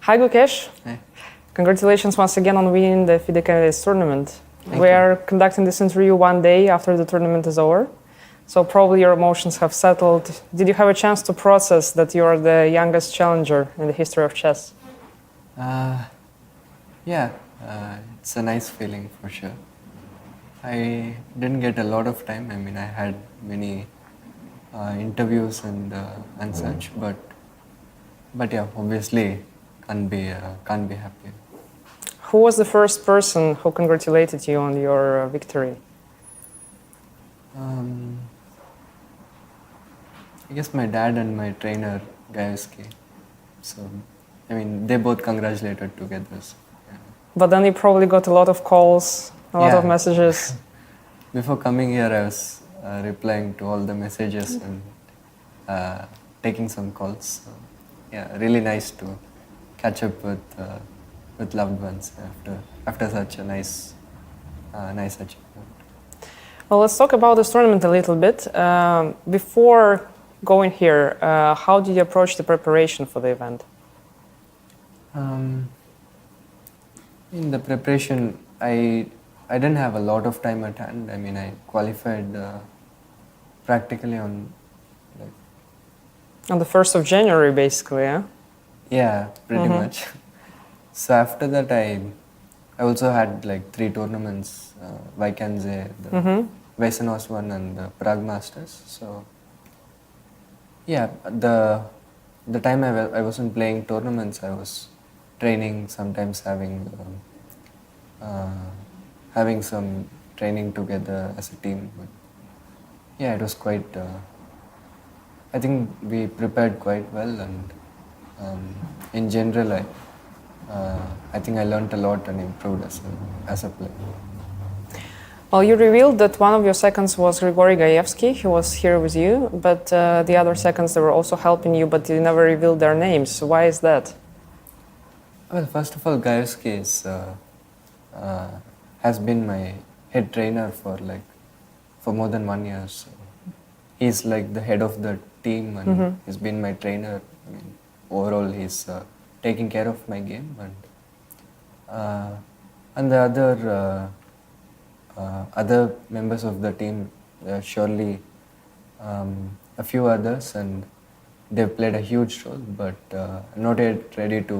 Hi Gukesh. Hi. Congratulations once again on winning the FIDE Candidates tournament. Thank We you. are conducting this interview one day after the tournament is over. So probably your emotions have settled. Did you have a chance to process that you are the youngest challenger in the history of chess? Yeah, it's a nice feeling for sure. I didn't get a lot of time. I mean, I had many interviews and such, but yeah, obviously can't be happy. Who was the first person who congratulated you on your victory? I guess my dad and my trainer Gayaski. So, I mean, they both congratulated together. So, yeah. But then you probably got a lot of calls, a lot of Yeah. messages. Before coming here, I was replying to all the messages and taking some calls. So, yeah, really nice to catch up with loved ones after such a nice achievement. Well, let's talk about this tournament a little bit. Before going here, how did you approach the preparation for the event? In the preparation, I didn't have a lot of time at hand. I mean, I qualified practically on On the 1st of January, basically, yeah? yeah, pretty much. So after that, I also had like 3 tournaments, Vaikanze, the Vaisanos one, and the Prague Masters. So yeah, the time I wasn't playing tournaments, I was training, sometimes having some training together as a team. But yeah, it was quite. I think we prepared quite well, and in general, I think I learned a lot and improved as a player. Well, you revealed that one of your seconds was Grigory Gaevsky. He was here with you, but the other seconds, they were also helping you, but you never revealed their names. So why is that? Well, first of all, Gaevsky has been my head trainer for more than 1 year. So he's like the head of the team, and he's been my trainer. I mean, overall, he's taking care of my game, and the other members of the team, surely a few others, and they've played a huge role, but I'm not yet ready to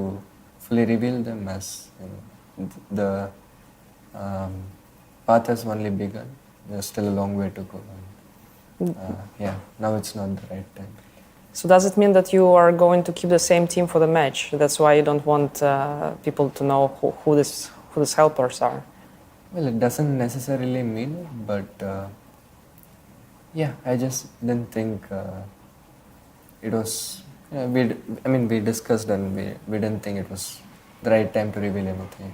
fully reveal them, as the path has only begun. There's still a long way to go. And, yeah, now it's not the right time. So does it mean that you are going to keep the same team for the match? That's why you don't want people to know who these helpers are? Well, it doesn't necessarily mean it, but yeah, I just didn't think it was. We discussed, and we didn't think it was the right time to reveal anything.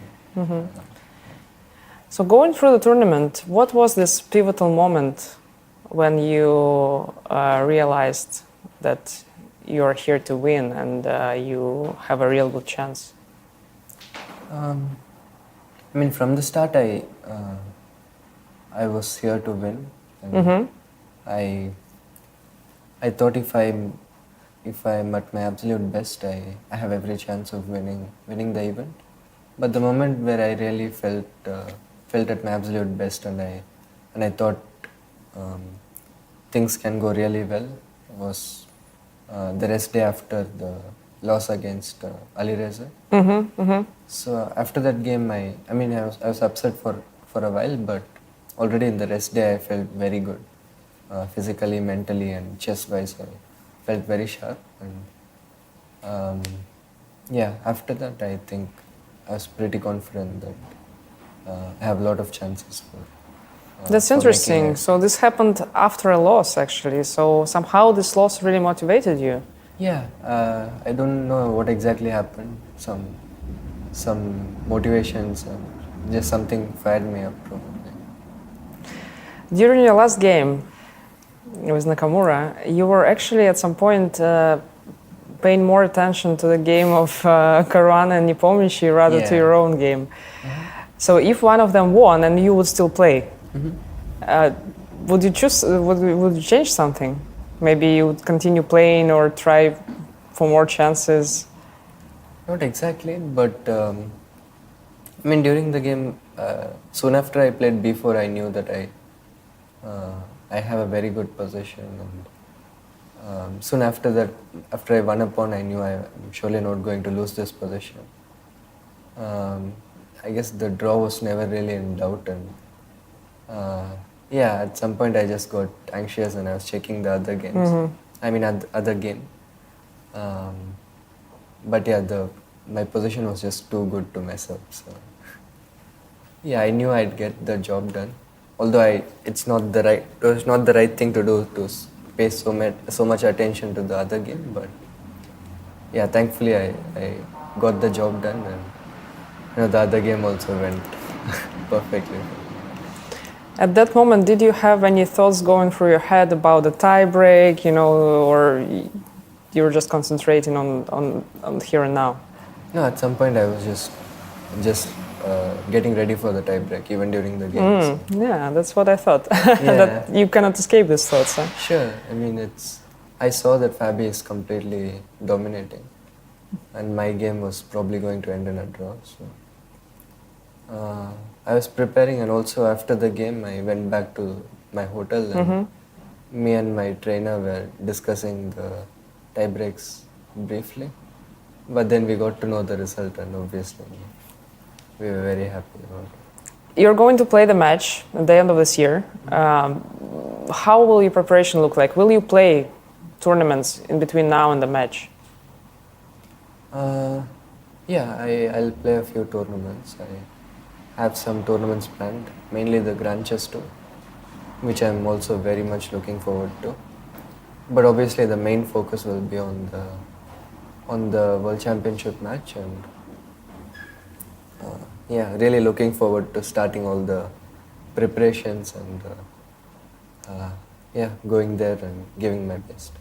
So going through the tournament, what was this pivotal moment when you realized that you are here to win and you have a real good chance? I mean, from the start, I was here to win. And I thought if I'm at my absolute best, I have every chance of winning the event. But the moment where I really felt at my absolute best, and I thought things can go really well, was the rest day after the loss against Ali Reza. So after that game, I was upset for a while, but already in the rest day I felt very good, physically, mentally, and chess-wise. I felt very sharp, and yeah, after that I think I was pretty confident that I have a lot of chances for. That's for interesting. making So this happened after a loss, actually. So somehow this loss really motivated you. Yeah, I don't know what exactly happened. Some motivations, and just something fired me up probably. During your last game with Nakamura, you were actually at some point paying more attention to the game of Caruana and Nepomniachtchi rather to your own game. So if one of them won and you would still play, would you change something? Maybe you would continue playing or try for more chances? Not exactly, but I mean during the game, soon after I played b4, I knew that I have a very good position, and soon after that, after I won a pawn, I knew I'm surely not going to lose this position. I guess the draw was never really in doubt, and yeah, at some point I just got anxious and I was checking the other games. I mean, other game. Um, but yeah, my position was just too good to mess up. So yeah, I knew I'd get the job done. Although it was not the right thing to do to pay so much attention to the other game. But yeah, thankfully I got the job done, and the other game also went perfectly. At that moment, did you have any thoughts going through your head about the tie break, or you were just concentrating on here and now? No, at some point I was just getting ready for the tie break, even during the games. Yeah, that's what I thought. Yeah. That you cannot escape these thoughts. Huh? Sure. I mean, I saw that Fabi is completely dominating, and my game was probably going to end in a draw. So I was preparing, and also after the game, I went back to my hotel, and me and my trainer were discussing the tie breaks briefly. But then we got to know the result, and obviously we were very happy about it. You're going to play the match at the end of this year. How will your preparation look like? Will you play tournaments in between now and the match? Yeah, I'll play a few tournaments. I have some tournaments planned, mainly the Grand Chess Tour, which I'm also very much looking forward to. But obviously the main focus will be on the World Championship match, and yeah, really looking forward to starting all the preparations and yeah, going there and giving my best.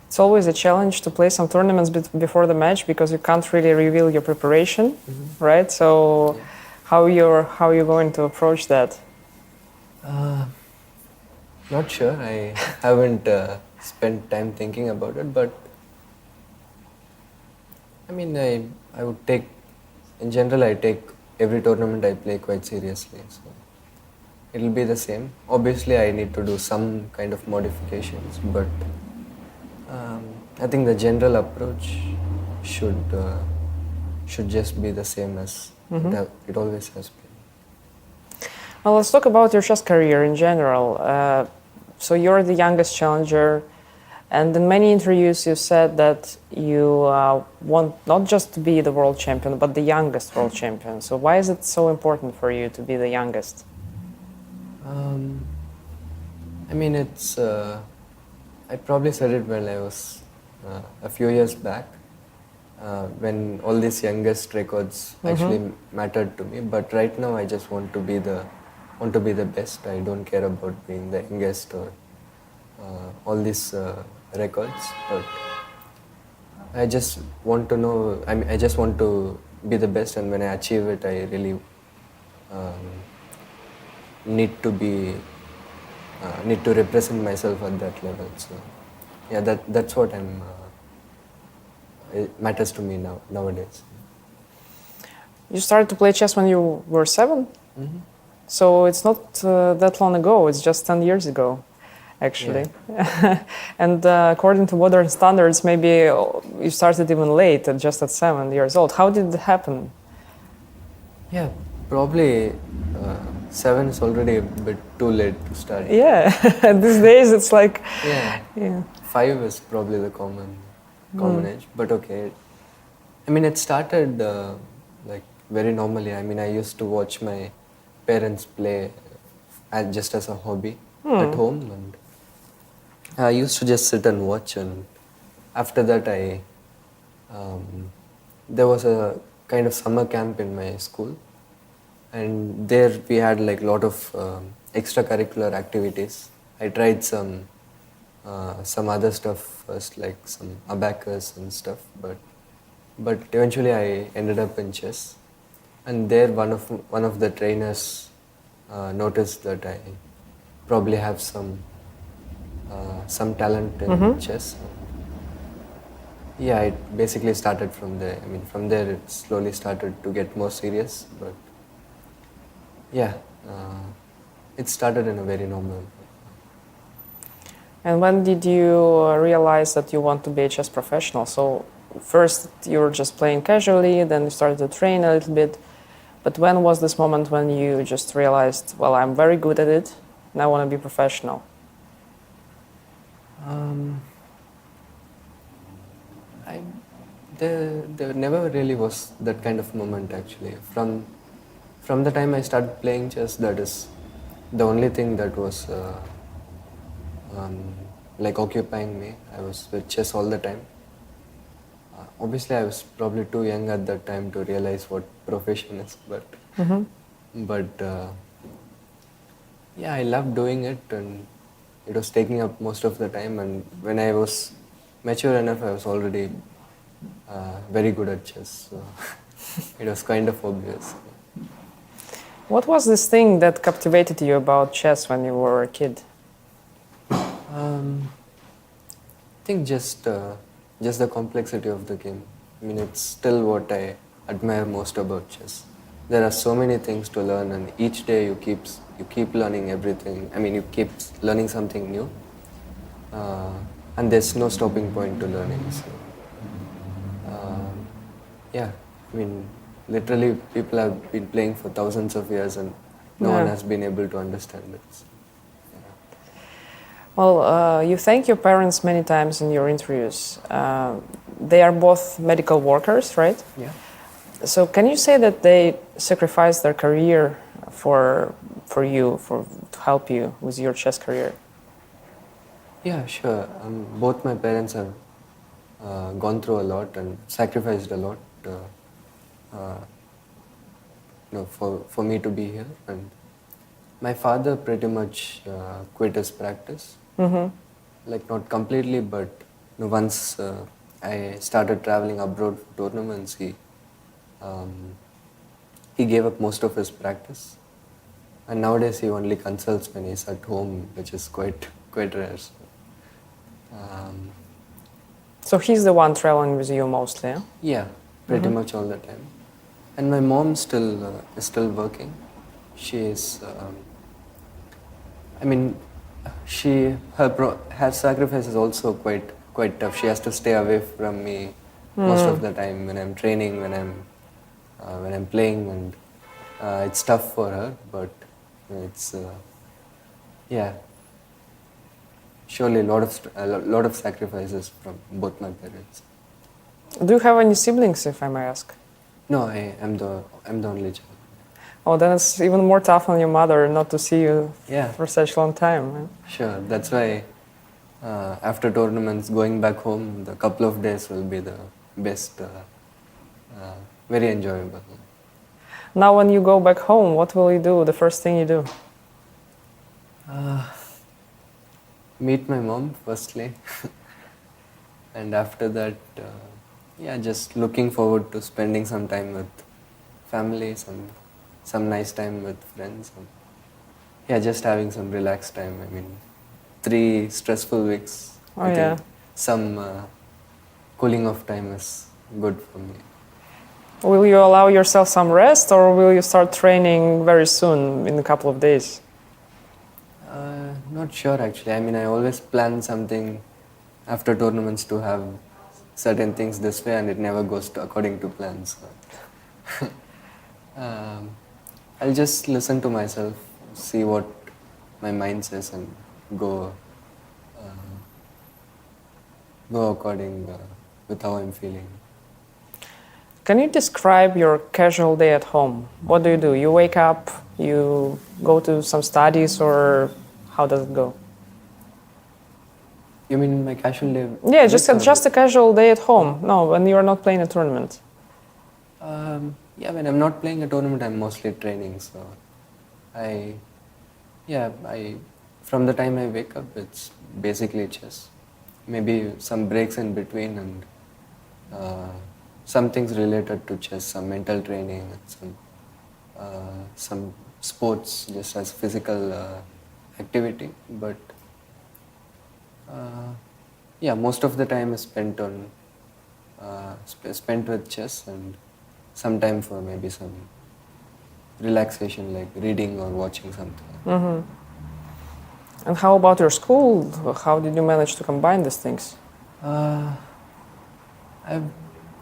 It's always a challenge to play some tournaments before the match because you can't really reveal your preparation, right? So Yeah. how are you going to approach that? Not sure. I haven't spent time thinking about it, but I mean, I would take, in general, I take every tournament I play quite seriously. So it'll be the same. Obviously, I need to do some kind of modifications, but I think the general approach should just be the same as it always has been. Well, let's talk about your chess career in general. So you're the youngest challenger, and in many interviews you said that you want not just to be the world champion, but the youngest world champion. So why is it so important for you to be the youngest? I mean, I probably said it when I was a few years back, when all these youngest records actually mattered to me. But right now, I just want to be the best. I don't care about being the youngest or all these records. But I just want to know. I mean, I just want to be the best, and when I achieve it, I really need to represent myself at that level. So yeah, that's what it matters to me nowadays. You started to play chess when you were 7? So it's not that long ago, it's just 10 years ago, actually. Yeah. And according to modern standards, maybe you started even late, just at 7 years old. How did it happen? Yeah, probably 7 is already a bit too late to start. Yeah, these days it's like... Yeah. 5 is probably the common age, but okay. I mean, it started like very normally. I mean, I used to watch my parents play just as a hobby at home, and I used to just sit and watch. And after that, there was a kind of summer camp in my school, and there we had like a lot of extracurricular activities. I tried some other stuff first, like some abacus and stuff, but eventually I ended up in chess. And there one of the trainers noticed that I probably have some talent in chess. Yeah, it basically started from there. I mean, from there it slowly started to get more serious, but yeah, it started in a very normal. And when did you realize that you want to be a chess professional? So first you were just playing casually, then you started to train a little bit. But when was this moment when you just realized, well, I'm very good at it, and I want to be professional? I there never really was that kind of moment actually. From the time I started playing chess, that is the only thing that was um, like occupying me. I was with chess all the time. Obviously, I was probably too young at that time to realize what profession is, but yeah, I loved doing it, and it was taking up most of the time. And when I was mature enough, I was already very good at chess. So it was kind of obvious. What was this thing that captivated you about chess when you were a kid? I think just the complexity of the game. I mean, it's still what I admire most about chess. There are so many things to learn, and each day you keep learning everything. I mean, you keep learning something new, and there's no stopping point to learning. So, yeah, I mean, literally, people have been playing for thousands of years, and no one has been able to understand it. So, Well, you thank your parents many times in your interviews. They are both medical workers, right? yeah. So can you say that they sacrificed their career for you, to help you with your chess career? Yeah, sure. Both my parents have gone through a lot and sacrificed a lot for me to be here. And my father pretty much quit his practice. Like not completely, but once I started traveling abroad for tournaments, he gave up most of his practice. And nowadays he only consults when he's at home, which is quite rare. So, So he's the one traveling with you mostly, yeah? yeah, pretty much all the time. And my mom still is still working. She is, I mean, her sacrifice is also quite tough. She has to stay away from me most of the time when I'm training, when I'm playing, and it's tough for her. But it's yeah, surely a lot of sacrifices from both my parents. Do you have any siblings, if I may ask? No, I'm the only child. Oh, then it's even more tough on your mother not to see you Yeah. for such a long time. Yeah? Sure, that's why after tournaments, going back home, the couple of days will be the best, very enjoyable. Now when you go back home, what will you do, the first thing you do? Meet my mom firstly, and after that, just looking forward to spending some time with family, some nice time with friends, and just having some relaxed time. I mean, 3 stressful weeks. I think some cooling off time is good for me. Will you allow yourself some rest, or will you start training very soon, in a couple of days? Not sure actually. I mean, I always plan something after tournaments to have certain things this way, and it never goes according to plans. So. I'll just listen to myself, see what my mind says, and go according with how I'm feeling. Can you describe your casual day at home? What do you do? You wake up, you go to some studies, or how does it go? You mean my casual day? Yeah, just a casual day at home. No, when you are not playing a tournament. When I'm not playing a tournament, I'm mostly training. So, from the time I wake up, it's basically chess. Maybe some breaks in between, and some things related to chess, some mental training, and some sports, just as physical activity. But most of the time is spent on spent with chess and some time for maybe some relaxation like reading or watching something. And how about your school? How did you manage to combine these things? I've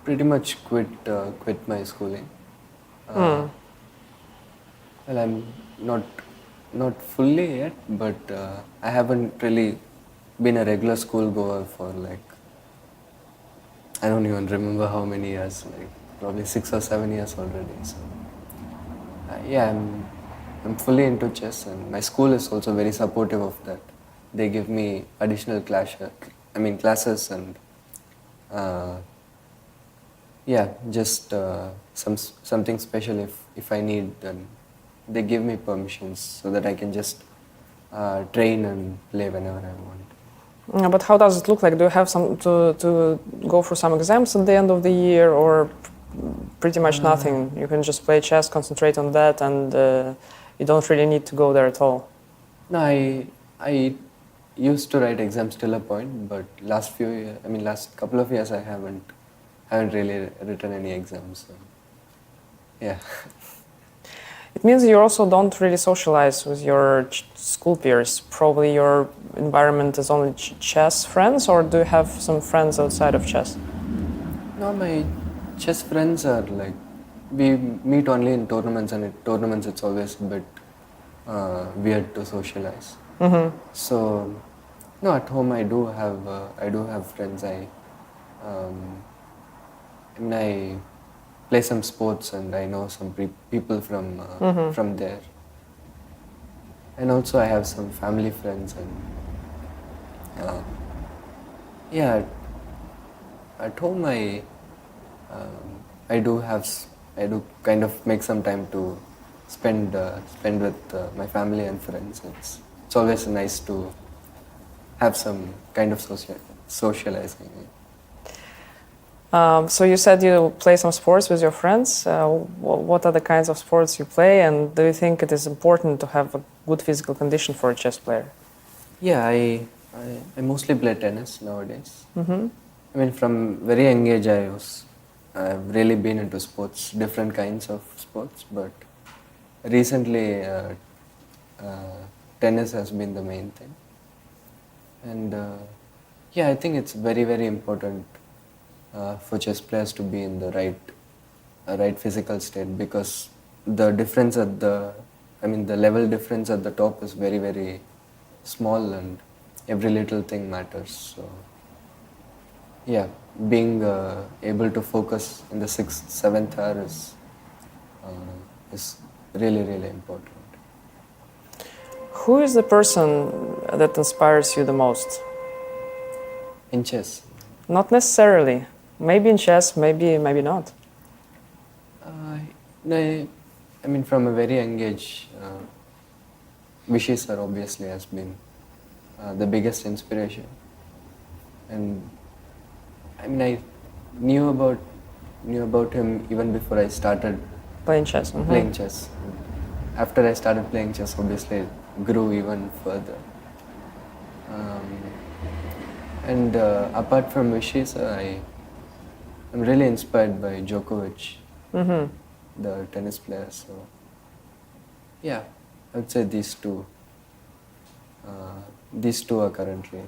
pretty much quit my schooling. Well, I'm not fully yet, but I haven't really been a regular school goer for like, I don't even remember how many years, like probably 6 or 7 years already. So yeah, I'm fully into chess, and my school is also very supportive of that. They give me additional classes and yeah, just something special if I need, then they give me permissions so that I can just train and play whenever I want. But how does it look like? Do you have some to go for some exams at the end of the year, or pretty much nothing? You can just play chess, concentrate on that, and you don't really need to go there at all. No, I used to write exams till a point, but last couple of years I haven't really written any exams. So yeah. It means you also don't really socialize with your school peers. Probably your environment is only chess friends, or do you have some friends outside of chess? No, my chess friends are like, we meet only in tournaments, and at tournaments it's always a bit weird to socialize. So, no, at home I do have friends. I play some sports, and I know some people from there. And also I have some family friends, and yeah, at home I do kind of make some time to spend with my family and friends. It's always nice to have some kind of socializing. So you said you play some sports with your friends. What are the kinds of sports you play, and do you think it is important to have a good physical condition for a chess player? Yeah, I mostly play tennis nowadays. I mean, from very young age I've really been into sports, different kinds of sports, but recently tennis has been the main thing. And yeah, I think it's very, very important for chess players to be in the right physical state, because the difference the level difference at the top is very, very small, and every little thing matters. So yeah, being able to focus in the 6th, 7th hour is really, really important. Who is the person that inspires you the most? In chess? Not necessarily. Maybe in chess, maybe not. No, I mean, from a very young age, Vishy sir obviously has been the biggest inspiration. And I mean, I knew about him even before I started Playing chess. playing chess. After I started playing chess, obviously it grew even further. And apart from Vishy sir, I'm really inspired by Djokovic, the tennis player. So yeah, I would say these two are currently.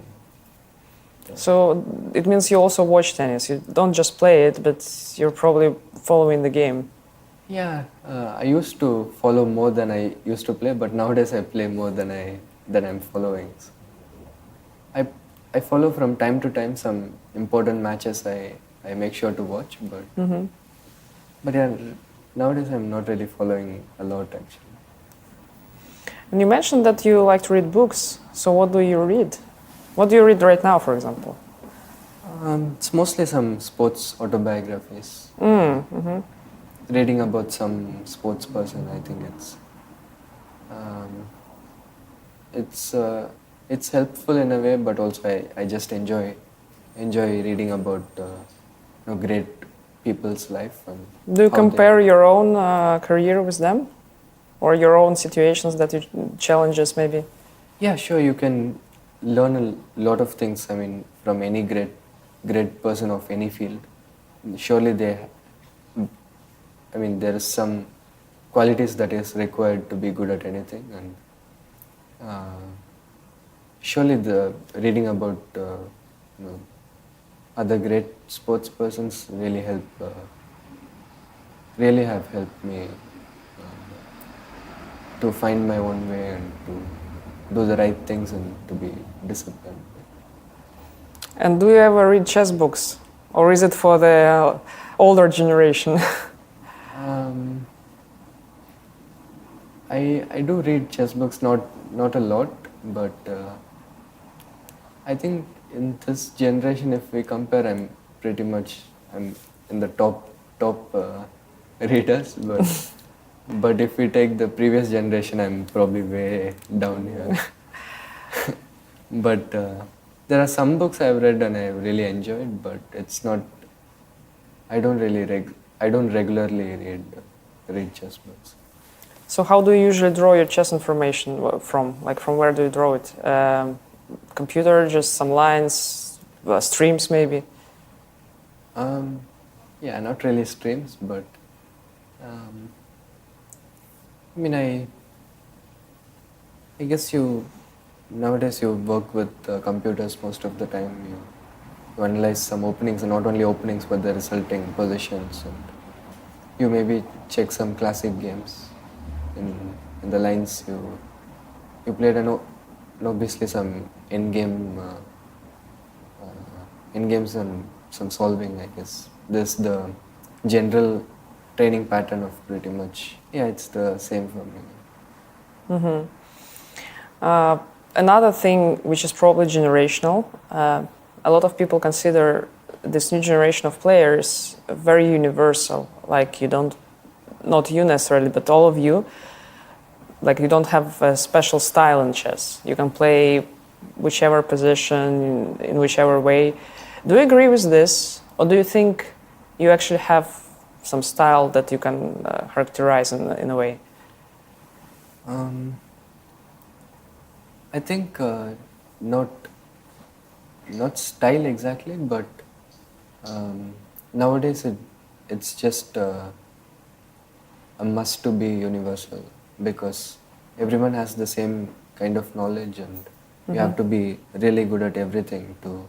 So it means you also watch tennis. You don't just play it, but you're probably following the game. Yeah, I used to follow more than I used to play, but nowadays I play more than I'm following. So I follow from time to time some important matches. I make sure to watch, but yeah, nowadays I'm not really following a lot actually. And you mentioned that you like to read books. So what do you read? What do you read right now, for example? It's mostly some sports autobiographies. Reading about some sports person. I think it's helpful in a way, but also I just enjoy reading about great people's life. And Do you compare your own career with them, or your own situations that you challenges maybe? Yeah, sure. You can learn a lot of things. I mean, from any great person of any field. surely there is some qualities that is required to be good at anything, and surely the reading about other great sports persons really have helped me to find my own way and to do the right things and to be disciplined. And do you ever read chess books, or is it for the older generation? I do read chess books, not a lot, but I think in this generation, if we compare, I'm in the top readers, but if we take the previous generation, I'm probably way down here. But there are some books I've read and I really enjoyed, but it's not. I don't regularly read chess books. So how do you usually draw your chess information from? Like, from where do you draw it? Computer, just some lines, streams maybe? Yeah, not really streams, but I guess nowadays you work with computers most of the time. You analyze some openings, and not only openings, but the resulting positions, and you maybe check some classic games in the lines you played, and obviously some in-games and some solving, I guess. This is the general training pattern of pretty much. Yeah, it's the same for me. Another thing which is probably generational, a lot of people consider this new generation of players very universal. Like, not you necessarily, but all of you, like, you don't have a special style in chess. You can play whichever position, in whichever way. Do you agree with this? Or do you think you actually have some style that you can characterize in a way? I think not style exactly, but nowadays it's just a must to be universal, because everyone has the same kind of knowledge, and you have to be really good at everything to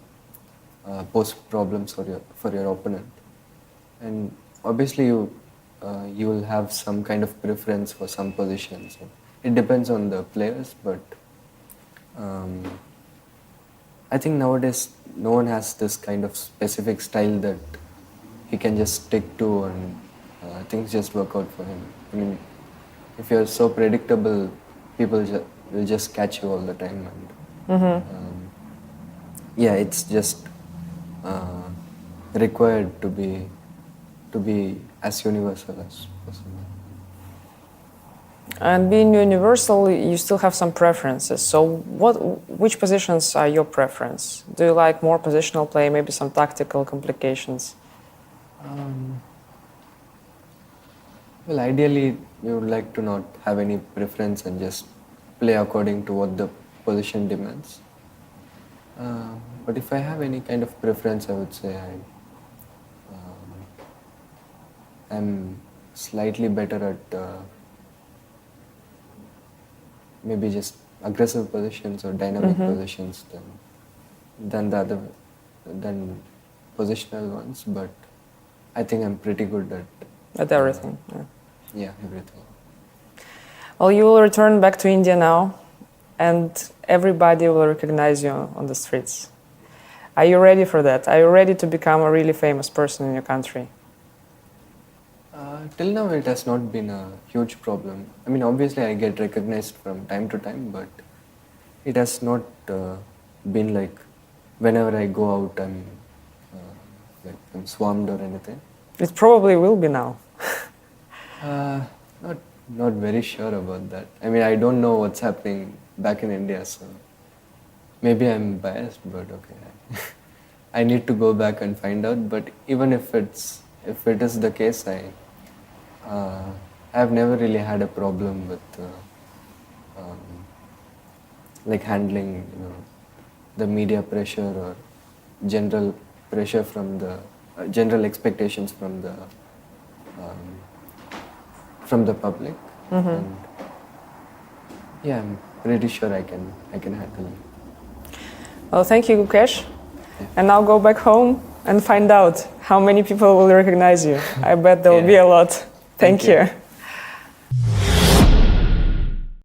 pose problems for your opponent. And obviously you will have some kind of preference for some positions. It depends on the players, but I think nowadays no one has this kind of specific style that he can just stick to, and things just work out for him. If you're so predictable, people will just catch you all the time, and yeah, it's just required to be as universal as possible. And being universal, you still have some preferences. So which positions are your preference? Do you like more positional play, maybe some tactical complications? Well, ideally, you would like to not have any preference and just play according to what the position demands. But if I have any kind of preference, I would say I'm slightly better at maybe just aggressive positions or dynamic positions than positional ones. But I think I'm pretty good At everything. Yeah, everything. Well, you will return back to India now, and everybody will recognize you on the streets. Are you ready for that? Are you ready to become a really famous person in your country? Till now, it has not been a huge problem. Obviously, I get recognized from time to time, but it has not been like whenever I go out, I'm swarmed or anything. It probably will be now. Not very sure about that. I don't know what's happening back in India, so maybe I'm biased, but okay. I need to go back and find out. But even if it is the case, I've never really had a problem with like handling the media pressure or general pressure from the general expectations from the public. And yeah, I'm pretty sure I can handle it. Well, thank you, Gukesh. And now go back home and find out how many people will recognize you. I bet there will be a lot. Thank you.